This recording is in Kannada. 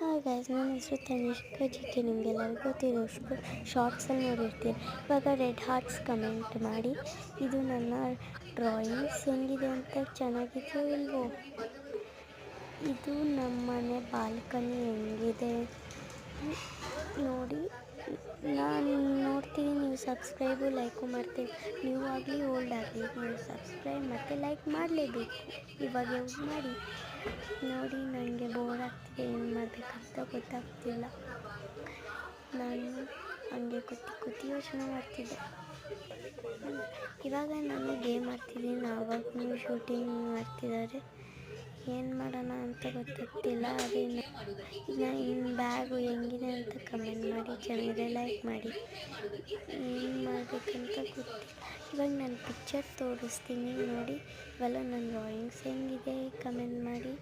ಹಾಯ್ ಗೈಸ್, ನನ್ನ ಹೆಸರು ತನಿಷ್ಕಾ ಜಿ ಕೆ. ನಿಮಗೆಲ್ಲರಿಗೂ ಗೊತ್ತಿರೋಷ್ಟು ಶಾರ್ಟ್ಸಲ್ಲಿ ನೋಡಿರ್ತೀರಿ. ಇವಾಗ ರೆಡ್ ಹಾರ್ಟ್ಸ್ ಕಮೆಂಟ್ ಮಾಡಿ. ಇದು ನನ್ನ ಡ್ರಾಯಿಂಗ್ಸ್ ಹೆಂಗಿದೆ ಅಂತ ಚೆನ್ನಾಗಿದೆಯೋ ಇಲ್ವೋ. ಇದು ನಮ್ಮನೆ ಬಾಲ್ಕನಿ ಹೆಂಗಿದೆ ನೋಡಿ. ನಾನು ನೋಡ್ತೀನಿ, ನೀವು ಸಬ್ಸ್ಕ್ರೈಬು ಲೈಕು ಮಾಡ್ತೀವಿ. ನೀವು ಆಗಲಿ ಓಲ್ಡ್ ಆಗಲಿ ನೀವು ಸಬ್ಸ್ಕ್ರೈಬ್ ಮತ್ತು ಲೈಕ್ ಮಾಡಲೇಬೇಕು. ಇವಾಗ ಯೂಸ್ ಮಾಡಿ ನೋಡಿ. ನನಗೆ ಬೋರ್ ಆಗ್ತಿದೆ, ಏನು ಮಾಡಬೇಕಂತ ಗೊತ್ತಾಗ್ತಿಲ್ಲ. ನಾನು ಹಂಗೆ ಕೂತಿ ಯೋಚನೆ ಮಾಡ್ತಿದ್ದೆ. ಇವಾಗ ನಾನು ಗೇಮ್ ಆಡ್ತಿದ್ದೀನಿ, ಆವಾಗೂ ಶೂಟಿಂಗ್ ಮಾಡ್ತಿದ್ದಾರೆ. ಏನು ಮಾಡೋಣ ಅಂತ ಗೊತ್ತಾಗ್ತಿಲ್ಲ. ಅದೇ ಇನ್ನು ಬ್ಯಾಗು ಹೆಂಗಿದೆ ಅಂತ ಕಮೆಂಟ್ ಮಾಡಿ, ಚೆನ್ನಾಗಿದೆ ಲೈಕ್ ಮಾಡಿ. ಏನು ಮಾಡಬೇಕಂತ ಗೊತ್ತಿಲ್ಲ. ಇವಾಗ ನಾನು ಪಿಕ್ಚರ್ ತೋರಿಸ್ತೀನಿ ನೋಡಿ. ಇವೆಲ್ಲ ನನ್ನ ಡ್ರಾಯಿಂಗ್ಸ್ ಹೆಂಗಿದೆ ಕಮೆಂಟ್ ಮಾಡಿ.